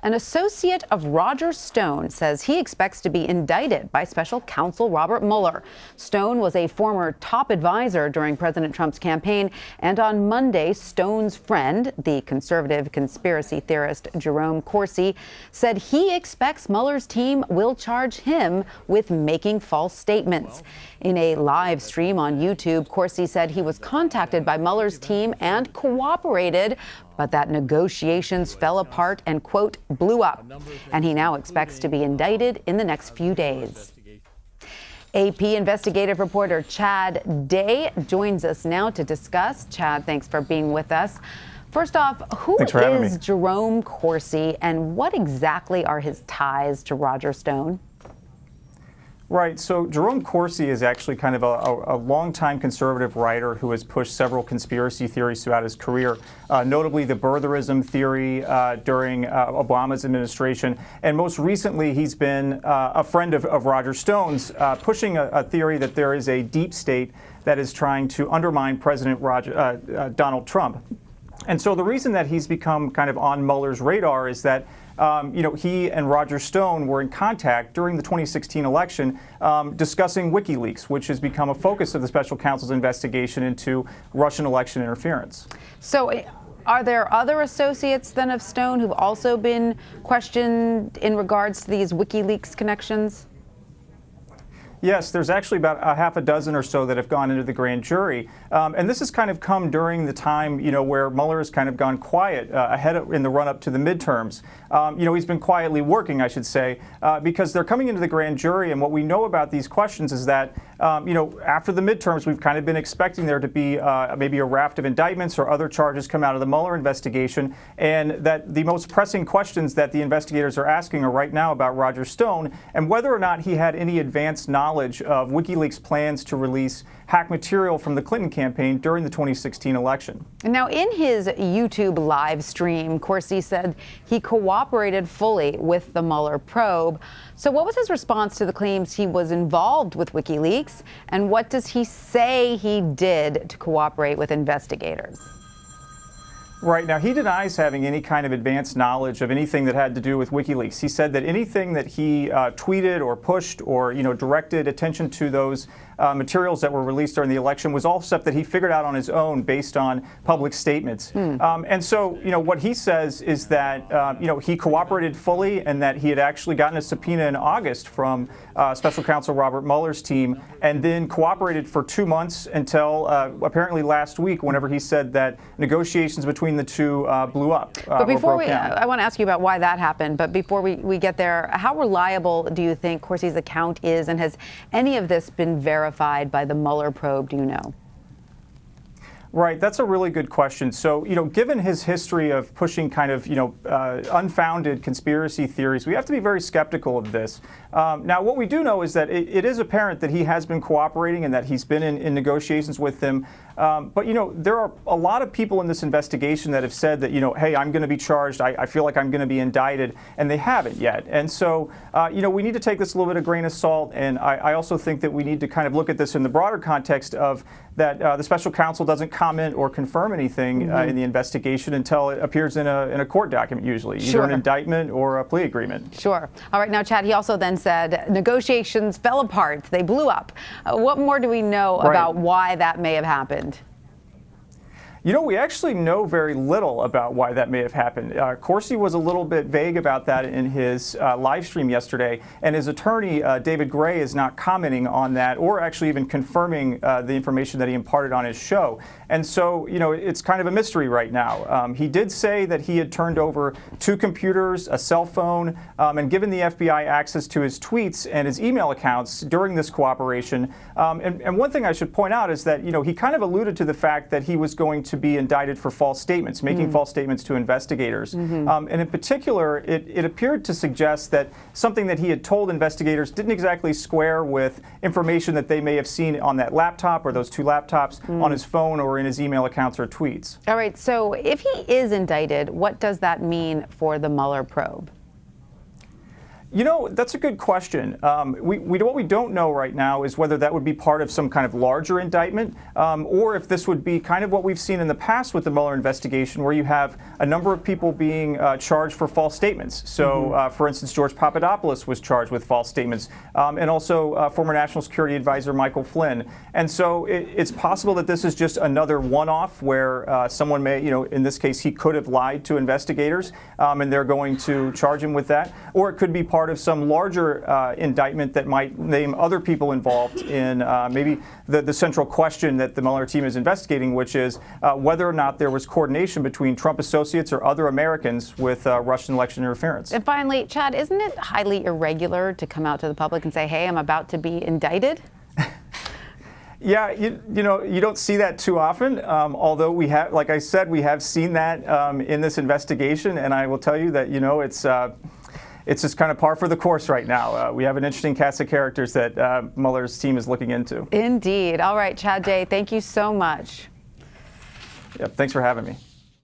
An associate of Roger Stone says he expects to be indicted by special counsel Robert Mueller. Stone was a former top advisor during President Trump's campaign, and on Monday, Stone's friend, the conservative conspiracy theorist Jerome Corsi, said he expects Mueller's team will charge him with making false statements. In a live stream on YouTube, Corsi said he was contacted by Mueller's team and cooperated, but that negotiations fell apart and, quote, blew up. And he now expects to be indicted in the next few days. AP investigative reporter Chad Day joins us now to discuss. Chad, thanks for being with us. First off, who is Jerome Corsi and what exactly are his ties to Roger Stone? Right. So Jerome Corsi is actually kind of a longtime conservative writer who has pushed several conspiracy theories throughout his career, notably the birtherism theory during Obama's administration. And most recently, he's been a friend of Roger Stone's, pushing a theory that there is a deep state that is trying to undermine President Donald Trump. And so the reason that he's become kind of on Mueller's radar is that he and Roger Stone were in contact during the 2016 election discussing WikiLeaks, which has become a focus of the special counsel's investigation into Russian election interference. So are there other associates then of Stone who've also been questioned in regards to these WikiLeaks connections? Yes, there's actually about a half a dozen or so that have gone into the grand jury. And this has kind of come during the time, where Mueller has kind of gone quiet in the run-up to the midterms. He's been quietly working, I should say, because they're coming into the grand jury. And what we know about these questions is that, after the midterms, we've kind of been expecting there to be maybe a raft of indictments or other charges come out of the Mueller investigation. And that the most pressing questions that the investigators are asking are right now about Roger Stone and whether or not he had any advanced knowledge of WikiLeaks' plans to release hack material from the Clinton campaign during the 2016 election. Now, in his YouTube live stream, Corsi said he cooperated fully with the Mueller probe. So what was his response to the claims he was involved with WikiLeaks, and what does he say he did to cooperate with investigators? Right. Now, he denies having any kind of advanced knowledge of anything that had to do with WikiLeaks. He said that anything that he tweeted or pushed or, directed attention to those materials that were released during the election was all stuff that he figured out on his own based on public statements. And so, what he says is that, he cooperated fully and that he had actually gotten a subpoena in August from special counsel Robert Mueller's team and then cooperated for 2 months until apparently last week, whenever he said that negotiations between the two blew up. But before I want to ask you about why that happened, but before we get there, how reliable do you think Corsi's account is, and has any of this been verified by the Mueller probe, do you know? Right, that's a really good question. So, given his history of pushing kind of, unfounded conspiracy theories, we have to be very skeptical of this. Now, what we do know is that it is apparent that he has been cooperating and that he's been in negotiations with them. But, there are a lot of people in this investigation that have said that, hey, I'm going to be charged. I feel like I'm going to be indicted, and they haven't yet. And so, we need to take this a little bit of grain of salt. And I also think that we need to kind of look at this in the broader context of that the special counsel doesn't comment or confirm anything in the investigation until it appears in a court document, usually, either an indictment or a plea agreement. Sure. All right. Now, Chad, he also then said negotiations fell apart. They blew up. What more do we know about why that may have happened? We actually know very little about why that may have happened. Corsi was a little bit vague about that in his live stream yesterday, and his attorney, David Gray, is not commenting on that or actually even confirming the information that he imparted on his show. And so, it's kind of a mystery right now. He did say that he had turned over 2 computers, a cell phone, and given the FBI access to his tweets and his email accounts during this cooperation. And one thing I should point out is that, he kind of alluded to the fact that he was going to be indicted for false statements, making false statements to investigators. And in particular, it appeared to suggest that something that he had told investigators didn't exactly square with information that they may have seen on that laptop or those 2 laptops on his phone or in his email accounts or tweets. All right. So if he is indicted, what does that mean for the Mueller probe? You know, that's a good question. What we don't know right now is whether that would be part of some kind of larger indictment, or if this would be kind of what we've seen in the past with the Mueller investigation, where you have a number of people being charged for false statements. So, for instance, George Papadopoulos was charged with false statements, and also former National Security Advisor Michael Flynn. And so it's possible that this is just another one-off where someone may, in this case, he could have lied to investigators, and they're going to charge him with that. Or it could be part of some larger indictment that might name other people involved in maybe the central question that the Mueller team is investigating, which is whether or not there was coordination between Trump associates or other Americans with Russian election interference. And finally, Chad, isn't it highly irregular to come out to the public and say, hey, I'm about to be indicted? Yeah, you don't see that too often, although we have, like I said, we have seen that in this investigation, and I will tell you that, it's just kind of par for the course right now. We have an interesting cast of characters that Mueller's team is looking into. Indeed. All right, Chad Day, thank you so much. Yep, thanks for having me.